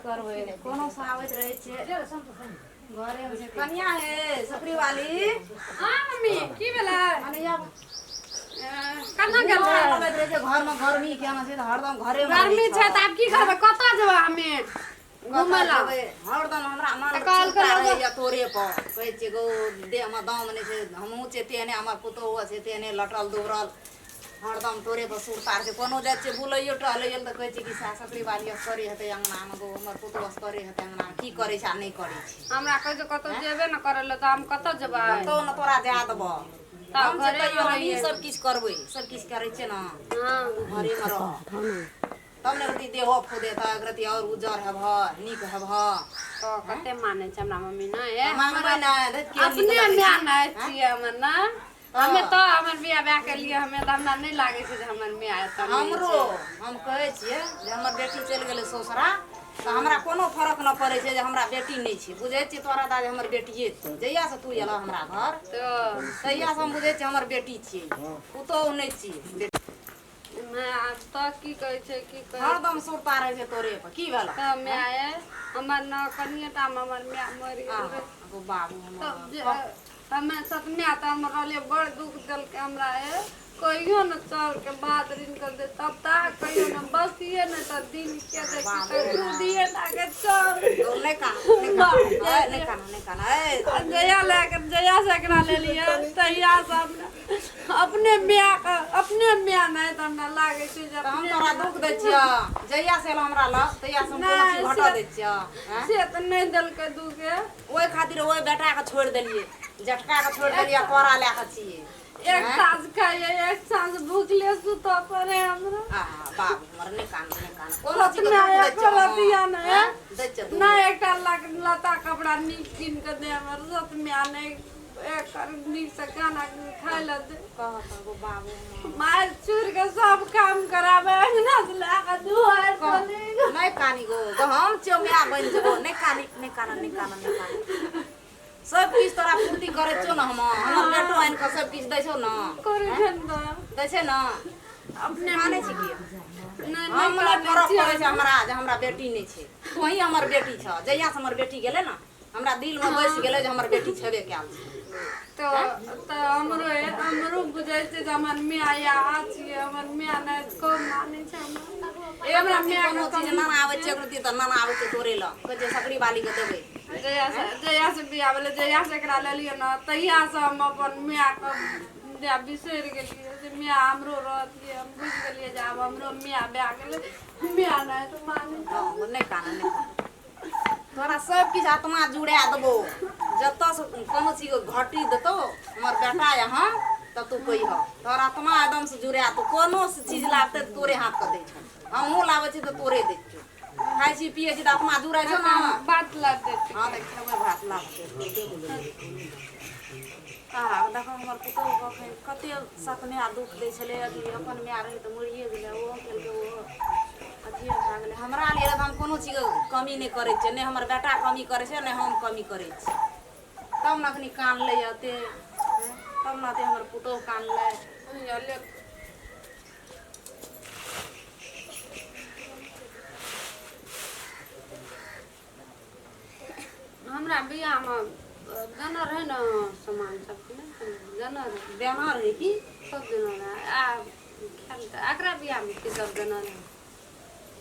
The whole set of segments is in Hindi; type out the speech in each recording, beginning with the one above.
करबे कोनो सावत रहे छे घरे में से कन्या है सकरी वाली। हां मम्मी की भेलै माने या कन्ना गेल रहे छे घर में गर्मी के ना से हरदम घरे में गर्मी छै त आब की करबै कत जेबै हमें घुमला हरदम हमरा मन कॉल करे या तोरे पर कहै छे गो दे हम दाम ने से हमहु छे तेने हमर पुतो छे तेने लटल दुबरल हरदम तोरे पर सुरतार के कोनो जाय छे बुलैयो टहलैयो त कहै छे कि सकरी वाली करे हते अंगना में गो हमर पुतो करे हते अंगना की करे छे आ नहीं करे छे हमरा कहै छै कत जेबे न करले त हम कत जेबै तो न तोरा जा देबो हम घरे में रही सब किछ करबै सब किछ करे छे ना। हां घरे में रह तब ने रति देहो फुदे त अग्रति और उजर है भ नीक है भ तो कते माने छै हमरा मम्मी न ए मांगबै ना अपने माने छियै हमर ना हमें तो हमर बियाह ब्याह के लिए हमें त हमरा नहीं लागे छै जे हमर में आए त हमरो हम कहै छियै जे हमर बेटी चल गेलै ससुरा त हमरा कोनो फर्क न पड़े छै जे हमरा बेटी नहीं छै बुझै छी तोरा दाज हमर बेटिए छै जइया से तू एला हमरा घर तो तइया से हम बुझै छी हमर बेटी छियै पुतोह नहीं छियै मैं आज तो की कहै छै की कहै हरदम सुरता रहे छै तोरे पर की भेला त मैं आए हमर न कनियटा हमर में मरि गेल गो बाबू हमर हमें सतमिया त हमर रहले बड़ दुख दल के हमरा है कहियो न चल के बात रिन कर दे तब ता कहियो न बसिए न त दिन के देखी तू दिए ना के चल नहीं काना ए जया लेकर जया से एकरा ले लिए तहिया सब अपने मियाँ नहीं त हमरा लागे छै जे हम तोरा दुख दै छियै जइया से हमरा लग तइया से हम कोनो चीज घटा दै छियै से त नहीं दल के दुखे ओइ खातिर ओइ बेटा के छोड़ देलिए जटका के छोड़ देलिए कोरा ले के छिए एक साँझ खाइए एक साँझ भूखले सुत पड़े हमरा बाबू हमर नहीं कान कोनो चीज दै छ ना एकटा लता कपड़ा नीक किन के दे हमर सत में नहीं एक नीक से खाना खाइ ल दे कहत गो बाबू मार चूर के सब काम करावे अंगना से लाके दुआर खोली नहीं कानी गो हम चोमिया बन जबो नहीं काना सब किछ तोरा पूर्ति करे छो न हमर बेटो आइन के सब किछ दै छो न करे छन दै छै न अपने माने छी कि नहीं हम फरक पड़े छै हमरा जे हमरा बेटी नहीं छै तू ही हमर बेटी छ जइया से हमर बेटी गेले न हमरा दिल में बैस गेले जे हमर बेटी छबे कैल छै तो हमरो बुझै छै जे हमर मियाँ या छियै हमर मियाँ नै को माने छै हमरा मियाँ कोनो चीज ना आबै छै कृति त ना आबै छै तोरे ल कहै छै सकरी वाली के देबै जया से बियाह भेलै जया से एकरा लेलियै न तहिया से हम अपन मियाँ के बिसरि गेलियै जे मियाँ हमरो रहतियै हम बुझि गेलियै जे आब हमरो मियाँ ब्याह गेलै मियाँ नै त माने नहीं काना तोरा सब किछ आत्मा जुड़ा देबो जत से कोनो चीज घटी देतो हमर बेटा या हम त तू कहिह तोरा आत्मा एकदम से जुड़ा तो कोनो चीज लागते तोरे हाथ के दै छ हमहु लाबै छी त तोरे दै छ खाइ छी पिए छी त आत्मा जुड़ा छ न बात लाग दे हां त खेबै भात लागते देखो हमर पुतौ कते सपने आ दुख दै छले अथी अपन माय रही त मरिए गेलै ओ केलके ओ अथी भए गेलै हमरा लिए हम कोनो चीज कमी नहीं करे छै नहीं हमर बेटा कमी करे छै नहीं हम कमी करे छी तब न अखनी कान ले अते तब न अते हमर पुतौ कान ले हमरा बियाह में जाना रहे न सामान सब जाना रहे देना रहे की सब जाना रहे आ एकरा बियाह में की सब जाना रहे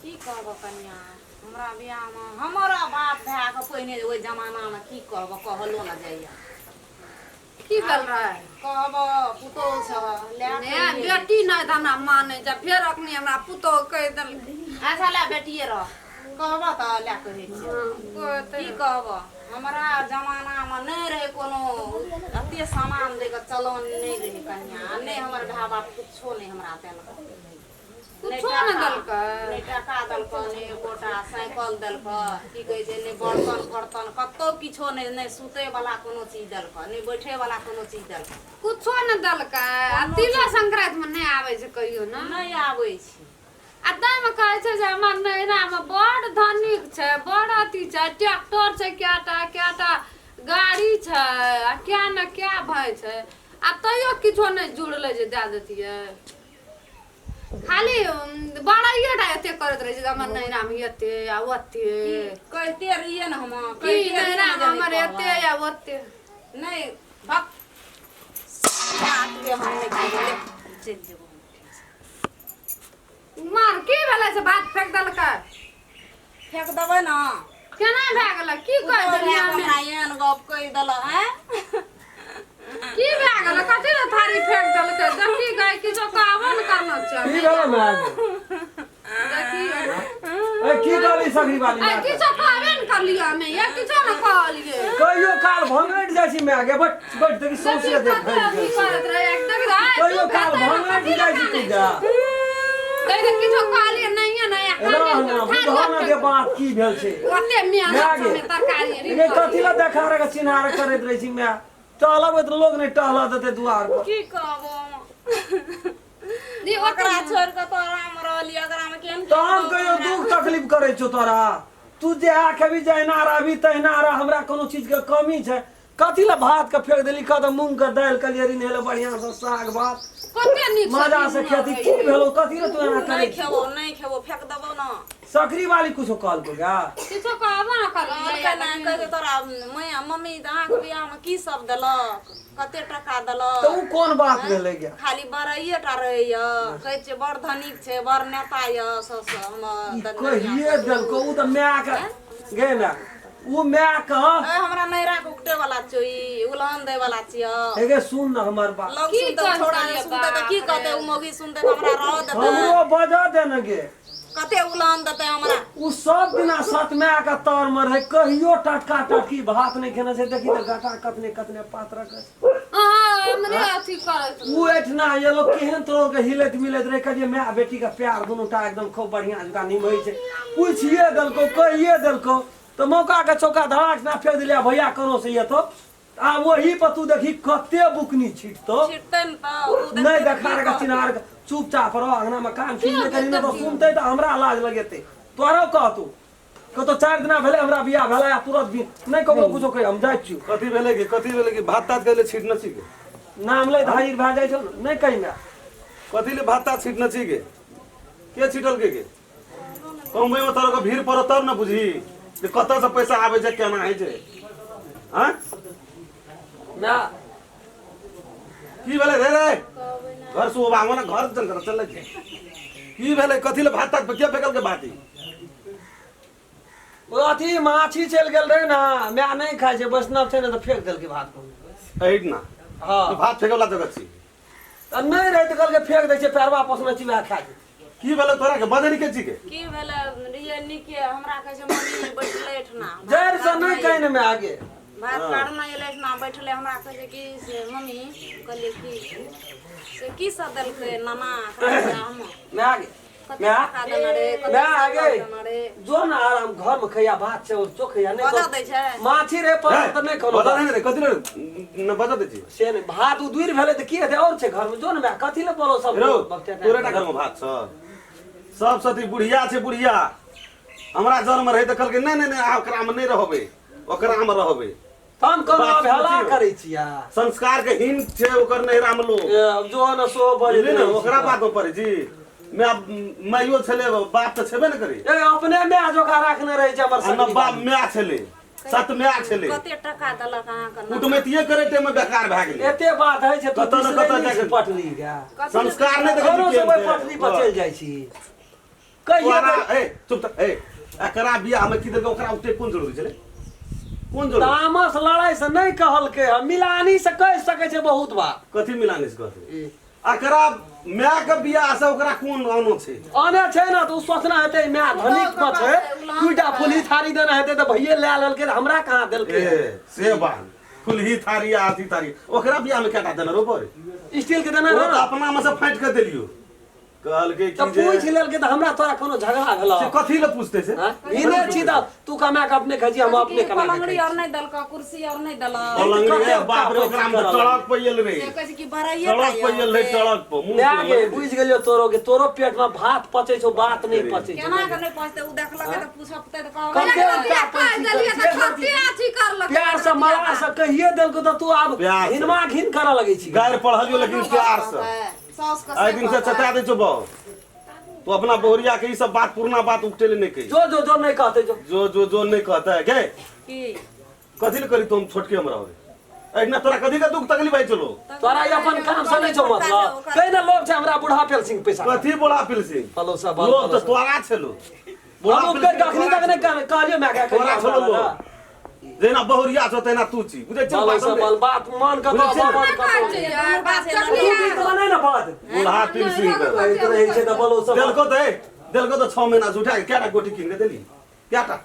की कहब कन्या हमरा बियाह में हमरा बाप भए के पहिने ओइ जमाना में की कहब कहलो न जाइया की भेल रहे कहब पुतौ छ ले बेटी नहीं त हमरा माने छै फेर अखनी हमरा पुतौ कह देल अच्छा ले बेटिए रह कहब त ले कहै छी की कहब हमरा जमाना में नहीं रहे कोनो अते सामान दे के चलन नहीं रहे कन्या नहीं हमर भाई बाप कुछो नहीं हमरा देलक कुछो न देलकै नहीं टका देलक नहीं गोटा साइकिल देलक की कहै छै नहीं बर्तन कतो किछो नहीं सुते वाला कोनो चीज देलक नहीं बैठे वाला कोनो चीज देलक कुछो न देलकै आ तिला संक्रांति में नहीं आबै छै कहियो न नहीं आबै छै आ दाम कहै छै जे हमर नैरा में बड़ धनिक छै बड़ अथी छै ट्रैक्टर छै क्याटा गाड़ी छै आ क्या न क्या भय छै आ तैयो किछो नहीं जुड़ले जे दे देतियै खाली बड़ा ये एते करत रहे जे हमर नहीं राम एते या ओते कहते रहिए ना हम की नहीं राम हमर एते या ओते नहीं भक बात के हम नहीं बोले चल जेबो मार के वाला से बात फेंक दल का फेंक देबै ना केना भए गेल की कह देलियै हमे एहन गप कहि देल हैं की भए गेल कथि रे थारी फेंक दल के देखी गए कि जो कावन करना चाहिए की भेल माय देखी ए की कहली सगरी वाली आई कि जो कावन कर लिया हमें या कि जो न कहलिए कहियो काल भंगट जाइ छी माय गे बट देखी सोचिए देख की करत रहे एक तक रात कहियो काल भंगट जाइ छी तू जा कहि कि जो कहलिए नहीं है नहीं ना बुझाना के बात की भेल छै ओते मेहनत में तरकारी रे कथि ला देखा रे चिन्हार करैत रहै छी मैं टहलबै त लोग नहीं टहला देते दुआर पर की कहबो नी ओकरा छोड़ के तो आराम रहली अगर हम केन तो हम कहियो दुख तकलीफ करे छो तोरा तू जे आके भी जैना रहबी तहिना रह हमरा कोनो चीज के कमी छै कथि ला भात के फेंक देली कदम मूंग के दाल कलियरी नेले बढ़िया से साग भात कते नीक मजा से खेती की भेलो कथि ला तू एना करे नहीं खेबो फेंक देबो ना सकरी वाली कुछो कहल को गा किछो कहबो न कर के ना कहे तोरा मैया मम्मी अहाँ के बियाह में की सब देलक कते टका देलक तो उ कोन बात भेलै गे खाली बड़ाइए टा रहैया कहै छै बड़ धनिक छै बड़ नेता य सस हम कहिए देलको उ त माय के गे माय उ माय के हमरा नैरा के उकटे वाला चोई उलहन दे वाला छिय एगे सुन न हमर बात लोग सुनते छोड़ा नहीं सुनते तो की कहते उ मौगी सुनते तो हमरा रह देते हमरो बजा दे न गे कते उलहन देते हमरा उ सब दिना सतमे के तर में रहे कहियो टटका टटकी भात नहीं खेने से देखी त गाटा कतने कतने पात्र के हमरे अथी करत उ एठना ये लोग केहन तरह के हिलत मिलत रहे के जे माय बेटी का प्यार दोनों टा एकदम खूब बढ़िया जका निमई छै पूछिए देलको कहिए देलको तो मौका के चौका धड़ाक ना फेंक दिलिया भैया करो से ये तो आ वही पर तू देखी कते बुकनी छिटतो छिटते न तो नहीं देखा रे का चिनार के चुपचाप रहो अंगना में काम की नहीं करी न तो सुनते तो हमरा लाज लगेते तोरो कह तू तो 4 दिना भेले हमरा बियाह भेला या तुरंत भी नहीं ककरो कुछो कहि हम जाय छी कथी भेले कि भात तात के छीट न छी के नाम ले हाजिर भा जाय छौ नहीं कहि ना कथी ले भात तात छीट न छी के छीटल के कहबै में तोरा के भीड़ पड़ तब न बुझी जे कत से पैसा आबै छै केना है छै हां ना की भेले रे घर से बांगो ना घर चल कर चल के की भेले कथी ले भात तात पे के फेकल के बाती ओ अथी माछी चल गेल रहे ना मैं नहीं खाय छै वैष्णव छै ना तो फेंक देल के भात को एट ना हां भात फेकला जगह छी नहीं रहे तो कल के फेंक दे छै पैरवा पसना छी वह खा की भेले तोरा के बदरी के छी के की भेले रिये निके हमरा कहे छै मम्मी बैठले ठना जर से नहीं कहीं न मैं आगे भात काढ़ना एले ना बैठले हमरा कहे कि से मम्मी कहले कि से की सब देलके नाना कहले हम मैं आगे मैं आगे जो ना आराम घर में खैया भात छै और चोखैया नहीं बता दै छै माछी रे पर त नहीं कोनो बता नहीं रे कथी ले न बता दे छी से नहीं भात उदुर भेले त की हेते और छै घर में जो ना मैं कथी ले बोलो सब रो तोरे टा घर में भात छ सब सती बुढ़िया छै बुढ़िया हमरा जन्म में रहे त कहल के नहीं नहीं नहीं ओकरा में नहीं रहबे ओकरा में रहबे हम कोनो भेला करै छिया संस्कार के हीन छै ओकर नहिरा में लोग जो न सो बजे ने ओकरा बात में पड़े छी मैं माइयो छले बाप त छेबे न करी ए अपने में जोका रखने रहे छै हमर न बाप मैं छले सत मैं छले कते टका देलक अहाँ के कुटुमैतिये करे ते में बेकार भ गेलै एते बात है छै कत न कत जाके पटली गा संस्कार नहीं देखै घरों छी से वही पटली पर चल जाइ छी कहिया ए चुप त ए एकरा बियाह में की देलक ओकरा उते कोन जरूरी छले कोन जरूरी तामस लड़ाई से नहीं कहल के मिलानी से कह सके छै बहुत बात कथी मिलाने से कहते एकरा माय के बियाह से ओकरा कोन आनो छै आने छै ना तो सोचना हेते मैं धनिक में छै टूटा फुली थारी देना हेते तो भैये ले लेल के हमरा कहां देल के ए से बात फुलही थारी आथी थारी ओकरा बियाह में केटा देना रो पर स्टील के देना वो ना तो अपना में से फाइट के देलियो कहल के तो की जे पूछ लेल के तो हमरा तोरा कोनो झगड़ा भेलो से कथी ले पूछते से इने छी त तू कमा के अपने खजी हम अपने कमा के पलंगड़ी और नहीं देलक कुर्सी और नहीं देलक पलंगड़ी रे बाप रे ओकरा में टड़क पइल रे से कहे कि बड़ाइए टड़क पइल रे टड़क प मुंह मैं आगे बुझ गेलियो तोरो के तोरो पेट में भात पचे छौ बात नहीं पचे छौ केना के नहीं पहुंचते उ देखलक त पूछते त कहब प्यार से मला से कहिए देल को तो तू अब हिनमा घिन करे लगे छी गायर पढ़लियो लेकिन प्यार से सास का आई दिन से चटा दे छो बहु तो अपना बहुरिया के ई सब बात पुराना बात उठेले नहीं कही जो जो जो नहीं कहते जो जो नहीं कहता है के की कथी ले करी तुम छोटके हमरा हो ऐना तोरा कथी का दुख तकलीफ है चलो तोरा ये अपन काम से नहीं छौ मतलब कई ना लोग छै हमरा बुढ़ा पेल सिंह पैसा कथी बोला पिल सिंह फलो सब लोग तो तोरा छलो बोला हम कर अखनी तक नहीं कहलियो मैं तोरा छलो लोग जेना बहुरिया छो तेना तू छी बुझे चल फलो सब बात मान के तो मन का तो नहीं ना बात बुढ़ा पिल सिंह के तो रहे छै त फलो सब दिल को तो 6 महीना से उठा के क्या गोटी किन के देली क्याटा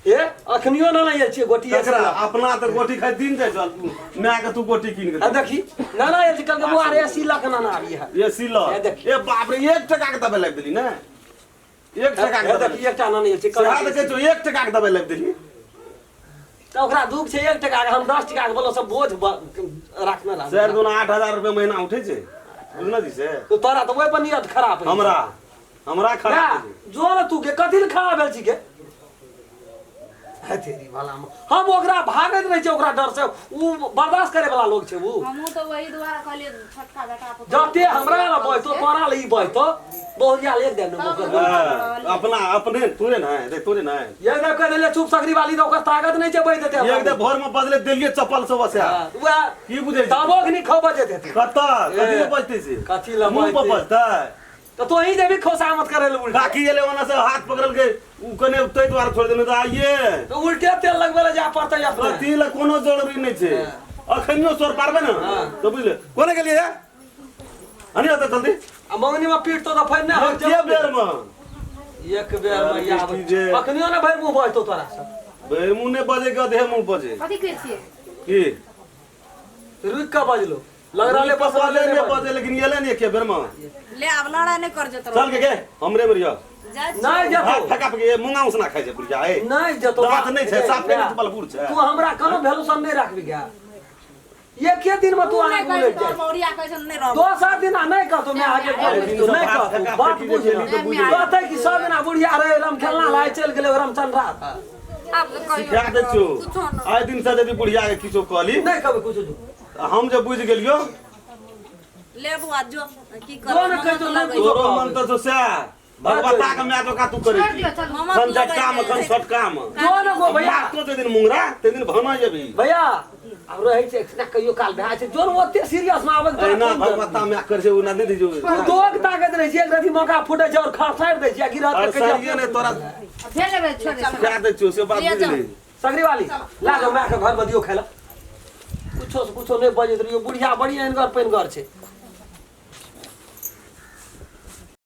ए अखनियो ना नहीं छै गोटी कचरा अपना तो गोटी खाई दिन जाय चल तू मैं के तू गोटी किन के देखी ना ना ये कल के मुआरे 80 लाख ना ना आबी है ये सिला ये बाप रे 1 टका के दबे लग देली ना 1 टका के देखी एक टाना नहीं छै कहा देखे जो 1 टका के दबे लग देली तो ओकरा दुख छै 1 टका के हम 10 टका के बोलो सब बोझ रखना रहा सर दोना 8000 रुपया महीना उठे छै बुझना जी से तो तोरा तो ओइ पर नियत खराब है हमरा खराब है जो न तू के कथि खराब भेल छी के है तेरी वाला हम ओकरा भागत रहे छै ओकरा डर से उ बर्दाश्त करे वाला लोग छै उ हमहू तो वही दुआरा कहलिए छोटका बेटा को जते हमरा ल बइतो तोरा ल ई बइतो बहुरिया ले दे न अपना अपने तोरे ना देख तोरे ना ये देख के ले चुप सकरी वाली तो ओकर ताकत नहीं छै बइ देते एक दे भर में बदले देलिए चप्पल सब से वा की बुझे तबो के नहीं खबा जेते कत्ता कथी बजते से कथी ल मुंह पर बजता तो ही जे भी खोसामत करे ल उल्टा बाकी एले वना से हाथ पकड़ के उ कने तै द्वारा छोड़ देने तो आइए तो उल्टे तेल लगबे जा पड़तै अपने कथी ला कोनो जरूरी नहीं छै अखनियो सोर पारबे ना तो बुझले कोने के लिए है अनि आता जल्दी आ मंगनी में पीट तो फैन ना हो के बेर में एक बेर में या अखनियो ना भर मुंह बजतो तोरा सब बेर मुंह ने बजे के देह मुंह बजे कथी कहै छियै की रुक का बजलो लग रहा ले बस वाले ने बजे लेकिन येले नहीं के बेर में ले अब लड़ा नहीं कर जतो चल के हमरे में रिया नहीं जतो हाथ फका पे मुंगा उसना खाइ छै बुझा है नहीं जतो बात नहीं छै साफ पे बल बुढ़ छै तू हमरा कोनो वैल्यू सन नहीं रखबी क्या ये के दिन में तू आने बोले जाय मौरिया कैसे नहीं रह 2-7 दिन नहीं कहतो मैं आगे बोल नहीं कहतो बात बुझ कहते कि सब ना बुढ़िया रहे हम खेलना लाए चल गेले हम चल रहा था आप तो कहियो क्या दे छो आइ दिन से यदि बुढ़िया के किछो कहली नहीं कभी कुछ हम जब बुझ गेलियो ले बुआ जो की कर जो न कह तो नहीं कुछ तोरो मन तो से भगवता के मैं तो का तू करे छोड़ दियो चल मामा खन झटका में खन छोटका में जो न गो भैया तो जे दिन मुंगरा ते दिन भना जेबी भैया अब रहे छै ना कहियो काल भए छै जोन ओते सीरियस में आबे एना भगवता में कर छै उ ना दे जो दोग ताकत रहे छै एक रति मौका फुटे छै और खसाड़ दे छै गिरत और के सरिये ने तोरा दे लेबे छोड़ दे क्या दे छो से बात बुझली सगरी वाली ला जाओ मैं के घर में दियो खेला कुछो से कुछो नहीं बजत रहियो बुढ़िया बड़ी एनगर पेनगर छै